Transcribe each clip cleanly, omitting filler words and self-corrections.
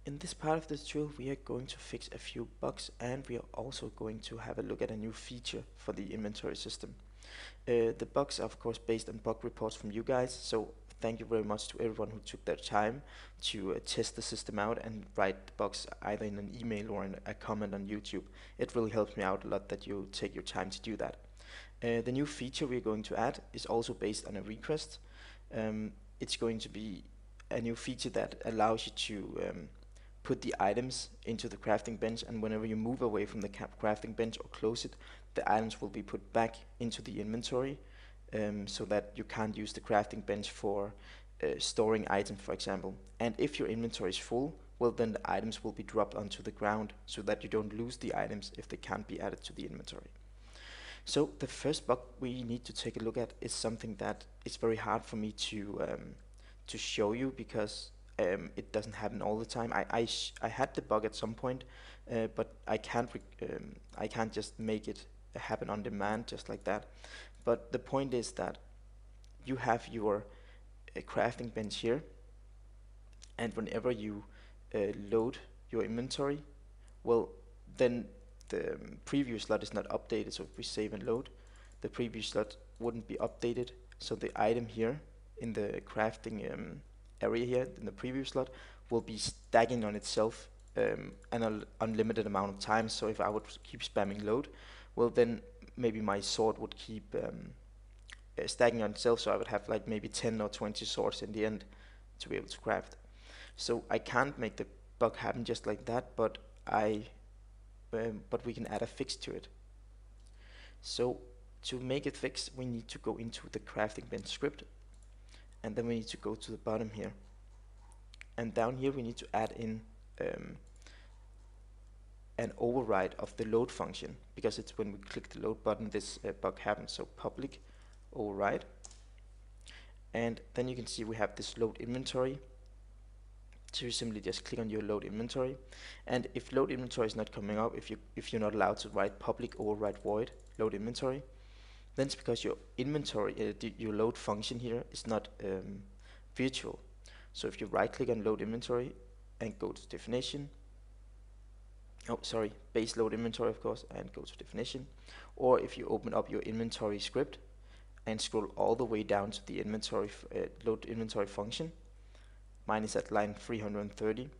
In this part of the tutorial we are going to fix a few bugs, and we are also going to have a look at a new feature for the inventory system. The bugs are of course based on bug reports from you guys, so thank you very much to everyone who took their time to test the system out and write the bugs either in an email or in a comment on YouTube. It really helps me out a lot that you take your time to do that. The new feature we're going to add is also based on a request. It's going to be a new feature that allows you to put the items into the crafting bench, and whenever you move away from the crafting bench or close it, the items will be put back into the inventory, so that you can't use the crafting bench for storing items, for example. And if your inventory is full, well, then the items will be dropped onto the ground so that you don't lose the items if they can't be added to the inventory. So the first bug we need to take a look at is something that is very hard for me to show you, because it doesn't happen all the time. I had the bug at some point, but I can't just make it happen on demand just like that. But the point is that you have your crafting bench here, and whenever you load your inventory, well, then the preview slot is not updated. So if we save and load, the preview slot wouldn't be updated, so the item here in the crafting area here in the preview slot will be stacking on itself an unlimited amount of time. So if I would keep spamming load, well, then maybe my sword would keep stacking on itself, so I would have like maybe 10 or 20 swords in the end to be able to craft. So I can't make the bug happen just like that, but we can add a fix to it. So to make it fix, we need to go into the crafting bench script, and then we need to go to the bottom here, and down here we need to add in an override of the load function, because it's when we click the load button this bug happens. So public override, and then you can see we have this load inventory. So you simply just click on your load inventory, and if load inventory is not coming up, if you're not allowed to write public override void load inventory, then it's because your inventory, your load function here is not virtual. So if you right click on load inventory and go to definition, base load inventory of course, and go to definition, or if you open up your inventory script and scroll all the way down to the inventory load inventory function, mine is at line 330,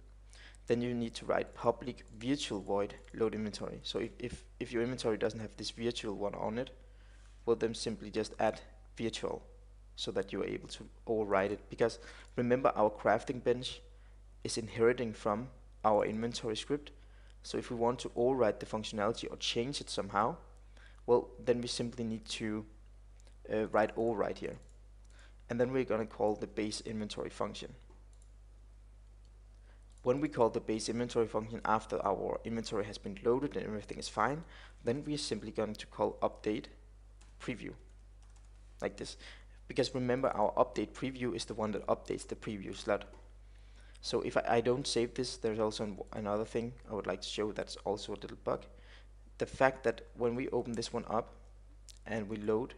then you need to write public virtual void load inventory. So if your inventory doesn't have this virtual one on it, well, then simply just add virtual so that you are able to override it, because remember, our crafting bench is inheriting from our inventory script. So if we want to override the functionality or change it somehow, well, then we simply need to write override here, and then we're going to call the base inventory function. When we call the base inventory function after our inventory has been loaded and everything is fine, then we're simply going to call update preview, like this. Because remember, our update preview is the one that updates the preview slot. So if I don't save this, there's also another thing I would like to show that's also a little bug. The fact that when we open this one up and we load,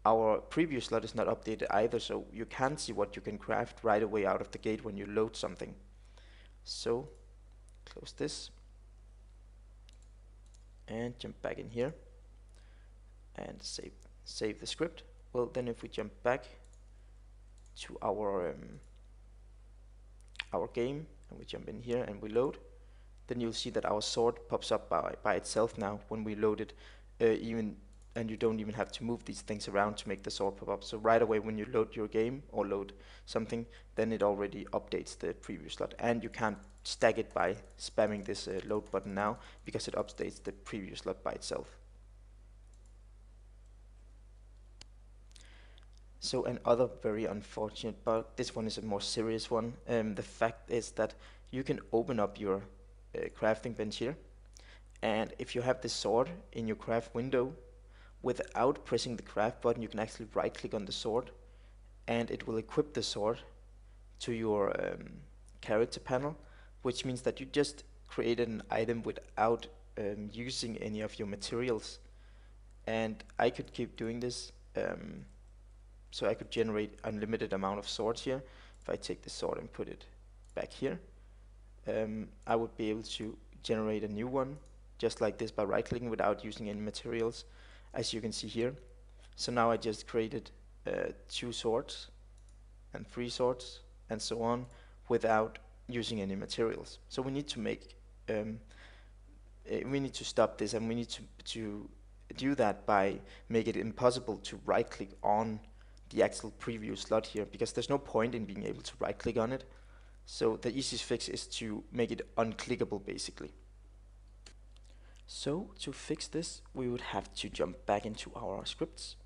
our preview slot is not updated either, so you can't see what you can craft right away out of the gate when you load something. So close this and jump back in here and save the script. Well, then if we jump back to our game and we jump in here and we load, then you'll see that our sword pops up by itself now when we load it, and you don't even have to move these things around to make the sword pop up. So right away when you load your game or load something, then it already updates the preview slot, and you can't stack it by spamming this load button now, because it updates the preview slot by itself. So another very unfortunate bug, this one is a more serious one. The fact is that you can open up your crafting bench here, and if you have the sword in your craft window, without pressing the craft button, you can actually right click on the sword, and it will equip the sword to your character panel, which means that you just created an item without using any of your materials. And I could keep doing this, so I could generate unlimited amount of swords here. If I take the sword and put it back here, I would be able to generate a new one just like this by right clicking without using any materials, as you can see here. So now I just created 2 swords and 3 swords and so on without using any materials. So we need to make we need to stop this, and we need to do that by make it impossible to right click on the actual preview slot here, because there's no point in being able to right click on it. So the easiest fix is to make it unclickable basically. So to fix this, we would have to jump back into our scripts,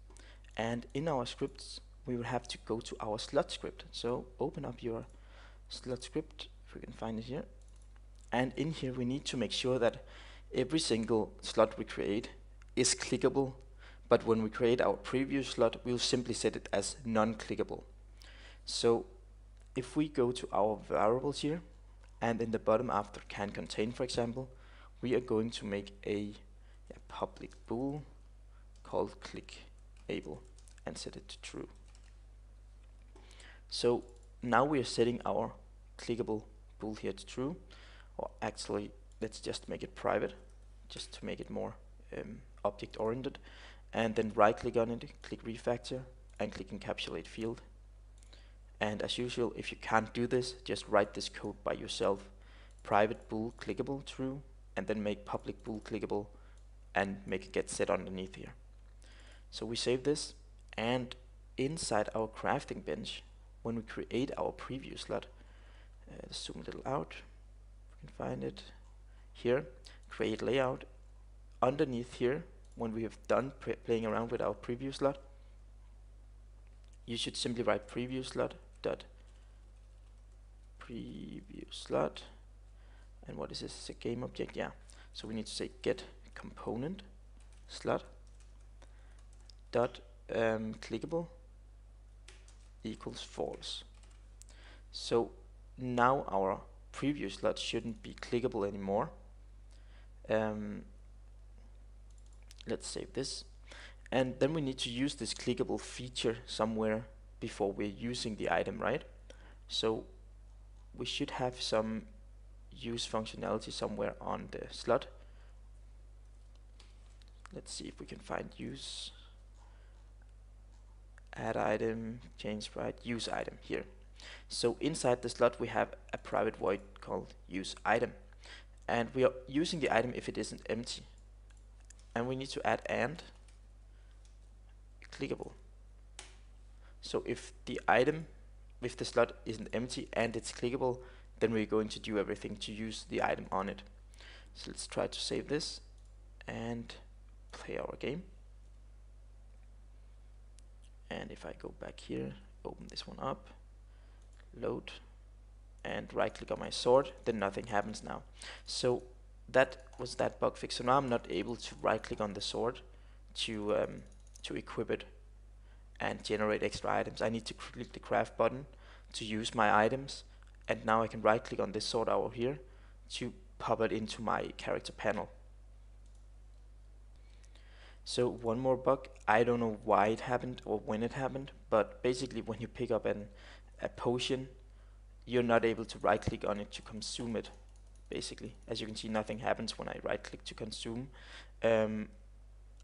and in our scripts we would have to go to our slot script. So open up your slot script, if we can find it here, and in here we need to make sure that every single slot we create is clickable, but when we create our preview slot we'll simply set it as non-clickable. So if we go to our variables here, and in the bottom after can contain, for example, we are going to make a public bool called clickable and set it to true. So now we are setting our clickable bool here to true, or actually let's just make it private just to make it more object oriented, and then right click on it, click refactor and click encapsulate field. And as usual, if you can't do this, just write this code by yourself. Private bool clickable true, and then make public bool clickable and make it get set underneath here. So we save this, and inside our crafting bench, when we create our preview slot, zoom a little out, we can find it here, create layout. Underneath here, when we have done playing around with our preview slot, you should simply write preview slot dot preview slot, and what is this? It's a game object, yeah. So we need to say get component slot dot clickable equals false. So now our preview slot shouldn't be clickable anymore. Let's save this, and then we need to use this clickable feature somewhere before we're using the item, right? So we should have some use functionality somewhere on the slot. Let's see if we can find use, add item, change sprite, use item here. So inside the slot we have a private void called use item, and we are using the item if it isn't empty, and we need to add and clickable. So if the slot isn't empty and it's clickable, then we're going to do everything to use the item on it. So let's try to save this and play our game. And if I go back here, open this one up, load, and right click on my sword, then nothing happens now. So that was that bug fix. So now I'm not able to right click on the sword to equip it and generate extra items. I need to click the craft button to use my items, and now I can right click on this sword over here to pop it into my character panel. So one more bug, I don't know why it happened or when it happened, but basically when you pick up a potion, you're not able to right click on it to consume it. Basically, as you can see, nothing happens when I right click to consume. I'm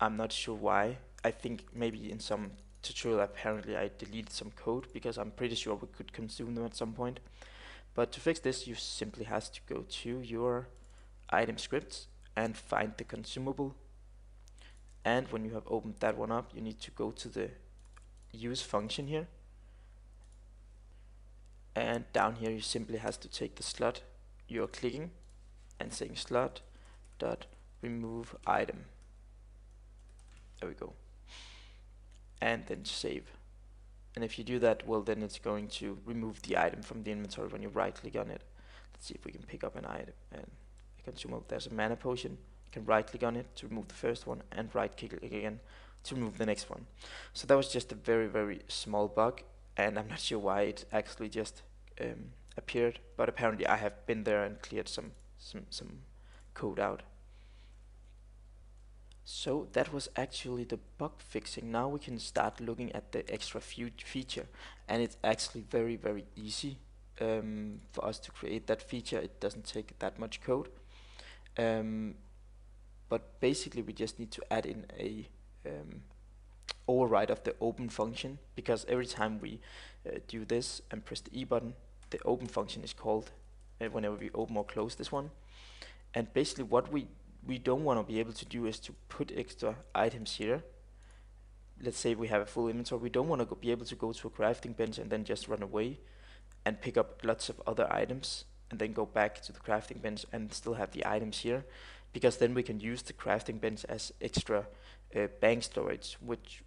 not sure why. I think maybe in some tutorial apparently I deleted some code, because I'm pretty sure we could consume them at some point. But to fix this, you simply have to go to your item scripts and find the consumable, and when you have opened that one up, you need to go to the use function here, and down here you simply have to take the slot you're clicking and saying slot dot remove item. There we go, and then save. And if you do that, well, then it's going to remove the item from the inventory when you right click on it. Let's see if we can pick up an item and a consumable. There's a mana potion. You can right click on it to remove the first one and right click again to remove the next one. So that was just a very, very small bug, and I'm not sure why it actually just appeared, but apparently I have been there and cleared some code out. So that was actually the bug fixing. Now we can start looking at the extra feature, and it's actually very, very easy. for us to create that feature. It doesn't take that much code. But basically we just need to add in a override of the open function, because every time we do this and press the E button, the open function is called whenever we open or close this one. And basically what we don't want to be able to do is to put extra items here. Let's say we have a full inventory. We don't want to be able to go to a crafting bench and then just run away and pick up lots of other items and then go back to the crafting bench and still have the items here, because then we can use the crafting bench as extra bank storage, which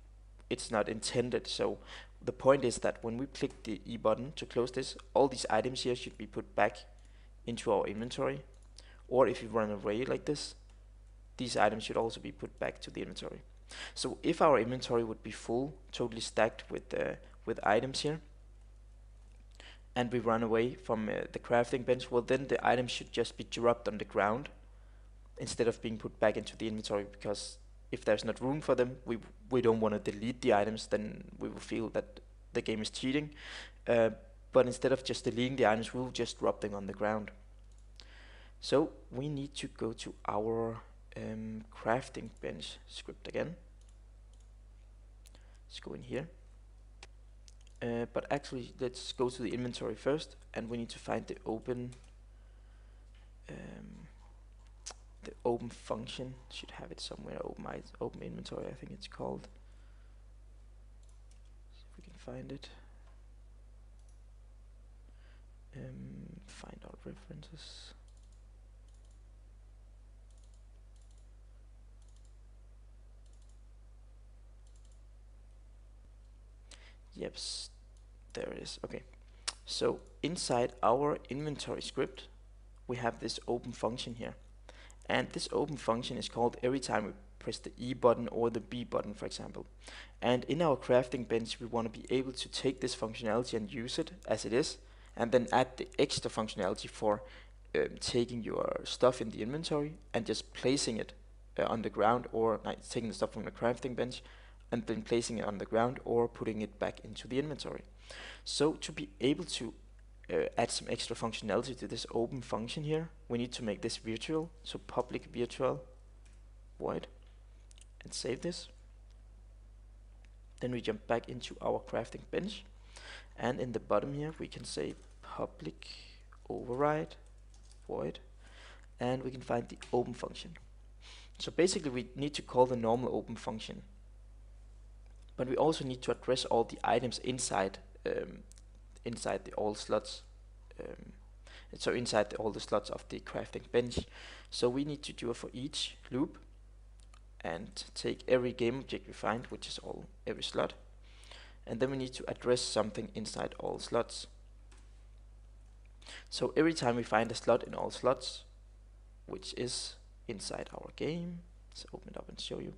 it's not intended. So the point is that when we click the E button to close this, all these items here should be put back into our inventory. Or if you run away like this, these items should also be put back to the inventory. So if our inventory would be full, totally stacked with items here, and we run away from the crafting bench, well then the items should just be dropped on the ground instead of being put back into the inventory, because if there's not room for them, we don't want to delete the items, then we will feel that the game is cheating. But instead of just deleting the items, we'll just drop them on the ground. So we need to go to our crafting bench script again. Let's go in here. But actually, let's go to the inventory first, and we need to find the open function. Should have it somewhere. Open inventory, I think it's called. See if we can find it. Find our references. Yep, there it is. Okay, so inside our inventory script we have this open function here, and this open function is called every time we press the E button or the B button, for example. And in our crafting bench we want to be able to take this functionality and use it as it is, and then add the extra functionality for taking your stuff in the inventory and just placing it on the ground, or taking the stuff from the crafting bench and then placing it on the ground or putting it back into the inventory. So to be able to add some extra functionality to this open function here, we need to make this virtual. So public virtual void, and save this. Then we jump back into our crafting bench, and in the bottom here we can say public override void, and we can find the open function. So basically we need to call the normal open function, but we also need to address all the items inside the all slots. So inside all the slots of the crafting bench. So we need to do it for each loop and take every game object we find, which is every slot, and then we need to address something inside all slots. So every time we find a slot in all slots, which is inside our game, let's open it up and show you.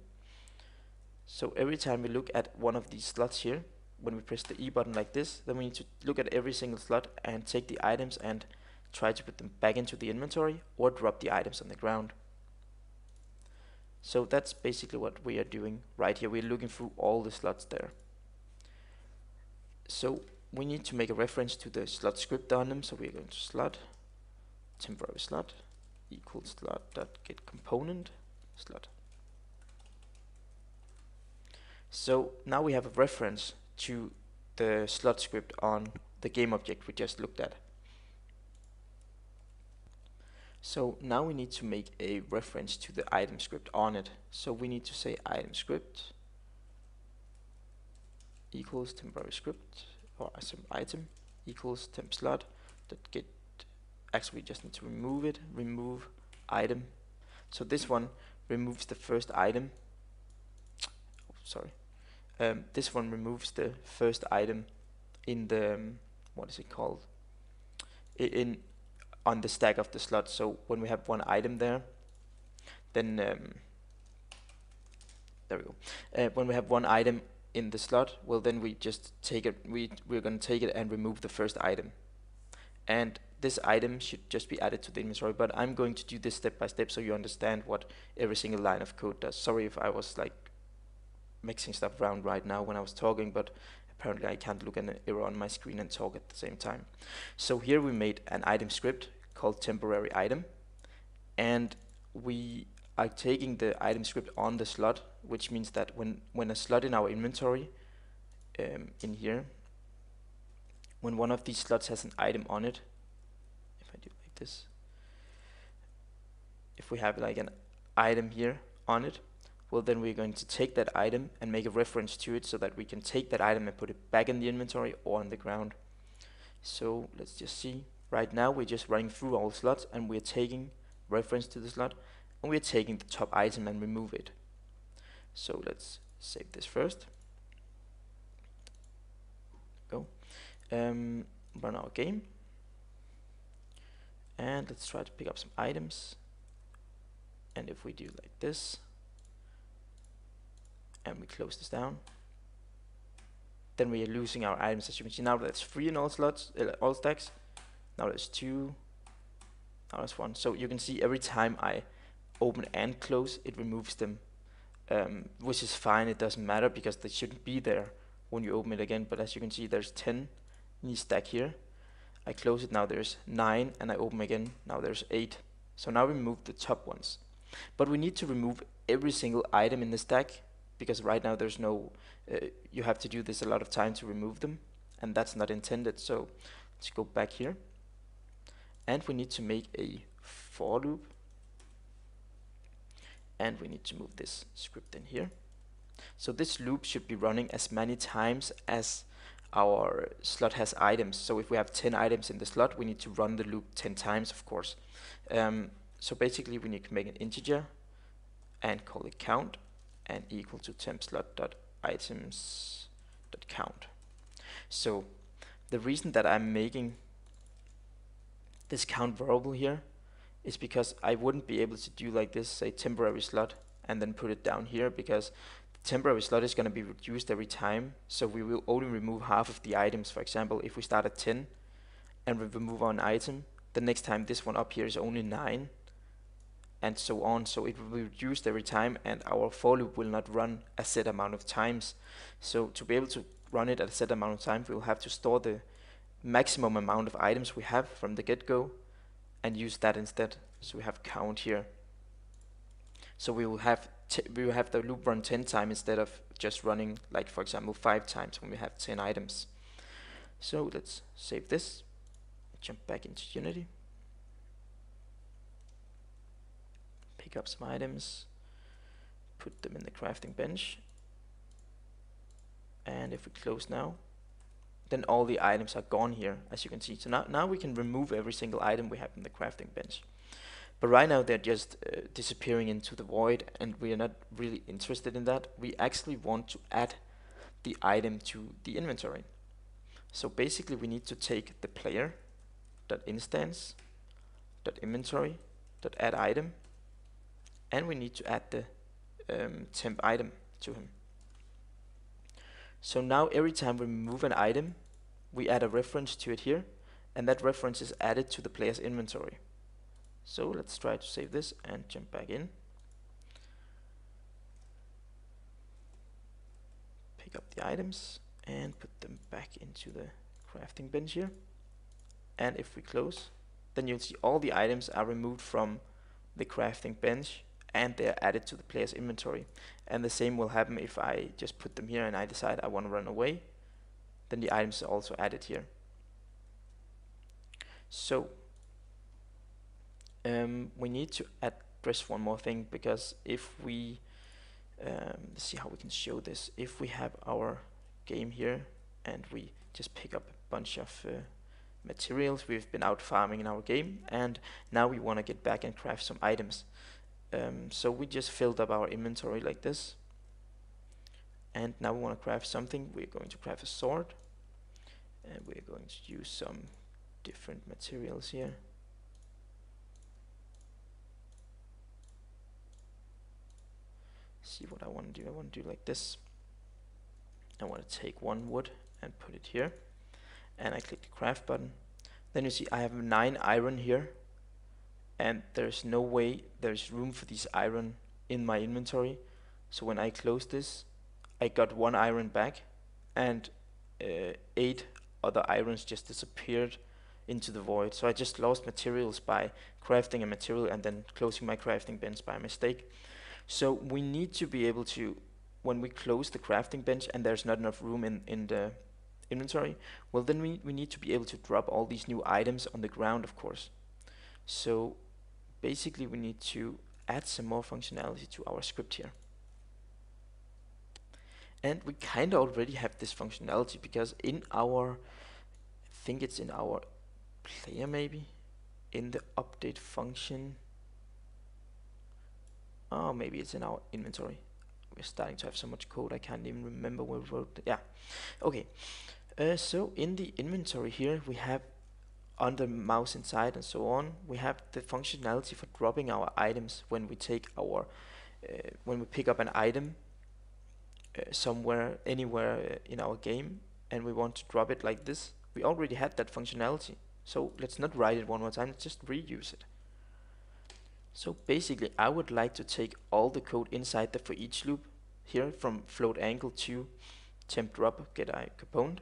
So every time we look at one of these slots here, when we press the E button like this, then we need to look at every single slot and take the items and try to put them back into the inventory or drop the items on the ground. So that's basically what we are doing right here. We're looking through all the slots there. So we need to make a reference to the slot script on them. So we're going to slot temporary slot equals slot.getComponent slot. So now we have a reference to the slot script on the game object we just looked at. So now we need to make a reference to the item script on it. So we need to say item script equals temporary script, or some item equals temp slot that get. Actually, we just need to remove it. Remove item. So this one removes the first item. Oh, sorry. This one removes the first item in the what is it called? On the stack of the slot. So when we have one item there, then there we go. When we have one item in the slot, well then we just take it. We're going to take it and remove the first item, and this item should just be added to the inventory. But I'm going to do this step by step so you understand what every single line of code does. Sorry if I was like mixing stuff around right now when I was talking, but apparently I can't look at an error on my screen and talk at the same time. So here we made an item script called temporary item, and we are taking the item script on the slot, which means that when a slot in our inventory in here, when one of these slots has an item on it, if I do like this, if we have like an item here on it, well, then we're going to take that item and make a reference to it so that we can take that item and put it back in the inventory or on the ground. So let's just see. Right now we're just running through all slots and we're taking reference to the slot and we're taking the top item and remove it. So let's save this first. Go. Run our game. And let's try to pick up some items. And if we do like this, and we close this down, then we are losing our items. As you can see now, that's 3 in all slots, all stacks. Now there's 2. Now there's 1. So you can see every time I open and close, it removes them, which is fine. It doesn't matter because they shouldn't be there when you open it again. But as you can see, there's 10 in each stack here. I close it, now there's 9, and I open again, now there's 8. So now we remove the top ones. But we need to remove every single item in the stack, because right now there's no, you have to do this a lot of time to remove them, and that's not intended. So let's go back here, and we need to make a for loop, and we need to move this script in here. So this loop should be running as many times as our slot has items. So if we have 10 items in the slot, we need to run the loop 10 times, of course. So basically we need to make an integer and call it count and equal to temp slot.items.count. So the reason that I'm making this count variable here is because I wouldn't be able to do like this, say temporary slot, and then put it down here, because the temporary slot is going to be reduced every time. So we will only remove half of the items. For example, if we start at 10 and we remove an item, the next time this one up here is only 9, and so on. So it will be reduced every time, and our for loop will not run a set amount of times. So to be able to run it at a set amount of time, we will have to store the maximum amount of items we have from the get-go and use that instead. So we have count here. So we will have the loop run 10 times instead of just running, like for example 5 times when we have 10 items. So let's save this, jump back into Unity, pick up some items, put them in the crafting bench, and if we close now, then all the items are gone here, as you can see. So now we can remove every single item we have in the crafting bench. But right now they're just disappearing into the void, and we are not really interested in that. We actually want to add the item to the inventory. So basically we need to take the player.instance.inventory.add item, and we need to add the temp item to him. So now every time we remove an item, we add a reference to it here, and that reference is added to the player's inventory. So let's try to save this and jump back in. Pick up the items and put them back into the crafting bench here. And if we close, then you'll see all the items are removed from the crafting bench and they're added to the player's inventory. And the same will happen if I just put them here and I decide I want to run away. Then the items are also added here. So we need to address one more thing, because if we let's see how we can show this. If we have our game here and we just pick up a bunch of materials, we've been out farming in our game, and now we want to get back and craft some items. So we just filled up our inventory like this, and now we want to craft something. We're going to craft a sword, and we're going to use some different materials here. See what I want to do. I want to do like this. I want to take one wood and put it here, and I click the craft button. Then you see I have 9 iron here, and there's no way there's room for these iron in my inventory. So when I close this, I got 1 iron back, and 8 other irons just disappeared into the void. So I just lost materials by crafting a material and then closing my crafting bench by mistake. So we need to be able to, when we close the crafting bench and there's not enough room in the inventory, well then we need to be able to drop all these new items on the ground, of course. So basically we need to add some more functionality to our script here. And we kind of already have this functionality because in our, I think it's in our player maybe, in the update function, oh maybe it's in our inventory. We're starting to have so much code I can't even remember where we wrote it. Yeah, okay. So in the inventory here we have under mouse inside and so on, we have the functionality for dropping our items when we take our, when we pick up an item somewhere, anywhere in our game, and we want to drop it like this. We already had that functionality, so let's not write it one more time, let's just reuse it. So basically I would like to take all the code inside the for each loop here from float angle to temp drop get I component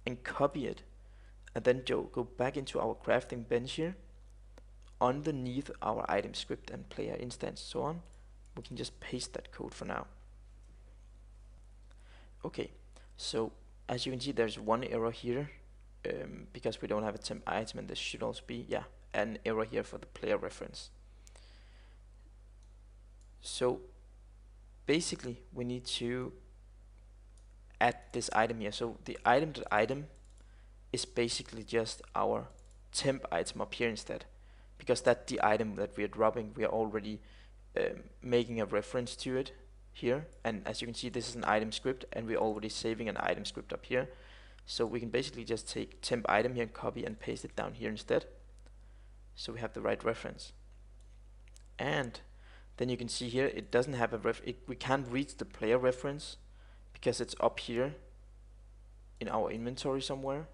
and copy it, and then go back into our crafting bench here underneath our item script and player instance so on. We can just paste that code for now. Okay, so as you can see there's one error here because we don't have a temp item, and this should also be, yeah, an error here for the player reference. So basically we need to add this item here. So the item is basically just our temp item up here instead, because that's the item that we are dropping. We are already making a reference to it here, and as you can see this is an item script and we're already saving an item script up here. So we can basically just take temp item here and copy and paste it down here instead, so we have the right reference. And then you can see here it doesn't have a we can't reach the player reference because it's up here in our inventory somewhere.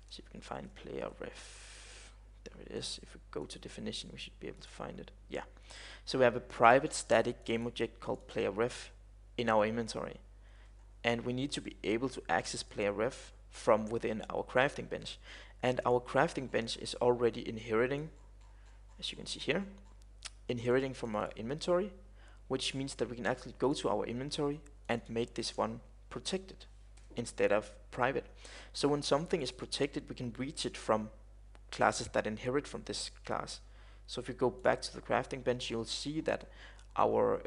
See if we can find player ref. There it is. If we go to definition we should be able to find it. Yeah. So we have a private static game object called player ref in our inventory, and we need to be able to access player ref from within our crafting bench, and our crafting bench is already inheriting, as you can see here, inheriting from our inventory, which means that we can actually go to our inventory and make this one protected instead of private. So when something is protected we can reach it from classes that inherit from this class. So if we go back to the crafting bench you'll see that our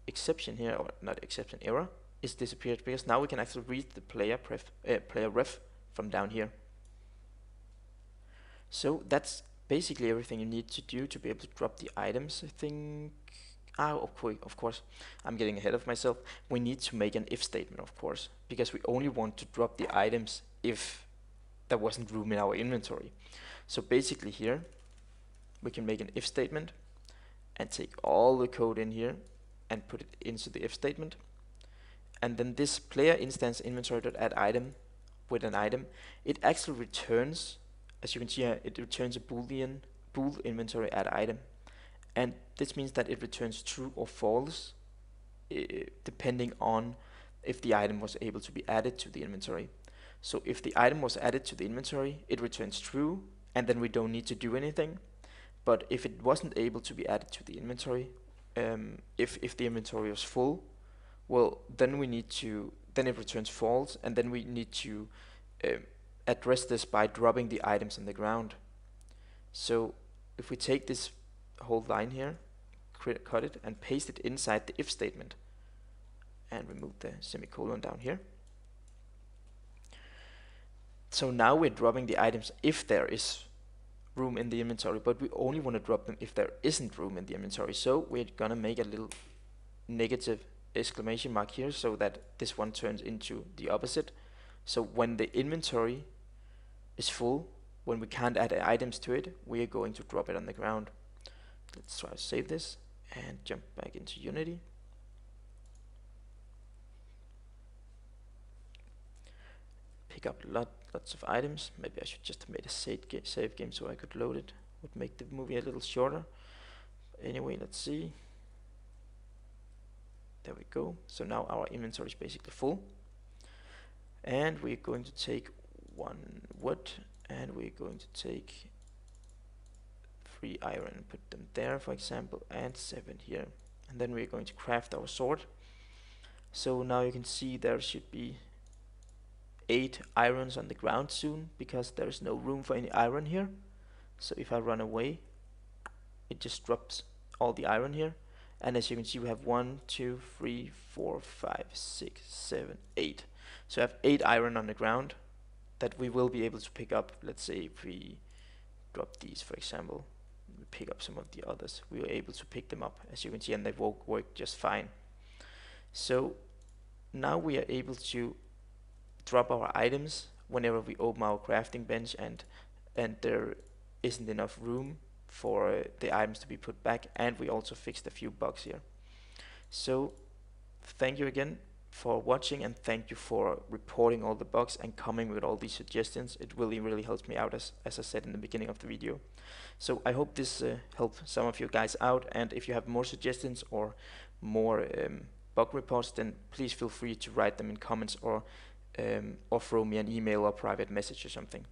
exception here, or not exception, error is disappeared, because now we can actually read the player ref from down here. So that's basically everything you need to do to be able to drop the items, I think. Of course, I'm getting ahead of myself. We need to make an if statement, of course, because we only want to drop the items if there wasn't room in our inventory. So basically here we can make an if statement and take all the code in here and put it into the if statement, and then this player instance inventory.add item with an item, it actually returns, as you can see here, it returns a boolean bool inventory add item, and this means that it returns true or false depending on if the item was able to be added to the inventory. So if the item was added to the inventory it returns true, and then we don't need to do anything. But if it wasn't able to be added to the inventory, if the inventory was full, well then it returns false, and then we need to address this by dropping the items on the ground. So if we take this whole line here, cut it and paste it inside the if statement and remove the semicolon down here. So now we're dropping the items if there is room in the inventory, but we only want to drop them if there isn't room in the inventory. So we're gonna make a little negative exclamation mark here so that this one turns into the opposite. So when the inventory is full, when we can't add items to it, we are going to drop it on the ground. Let's try to save this and jump back into Unity. Pick up lots of items. Maybe I should just have made a save game so I could load it. Would make the movie a little shorter. Anyway, let's see. There we go. So now our inventory is basically full. And we're going to take 1 wood, and we're going to take 3 iron and put them there, for example, and 7 here. And then we're going to craft our sword. So now you can see there should be 8 irons on the ground soon, because there is no room for any iron here. So if I run away, it just drops all the iron here. And as you can see, we have 1, 2, 3, 4, 5, 6, 7, 8. So I have 8 iron on the ground that we will be able to pick up. Let's say if we drop these, for example, we pick up some of the others, we were able to pick them up, as you can see, and they work just fine. So now we are able to drop our items whenever we open our crafting bench and there isn't enough room for the items to be put back, and we also fixed a few bugs here. So thank you again for watching, and thank you for reporting all the bugs and coming with all these suggestions. It really helps me out, as I said in the beginning of the video. So I hope this helped some of you guys out, and if you have more suggestions or more bug reports, then please feel free to write them in comments or throw me an email or private message or something.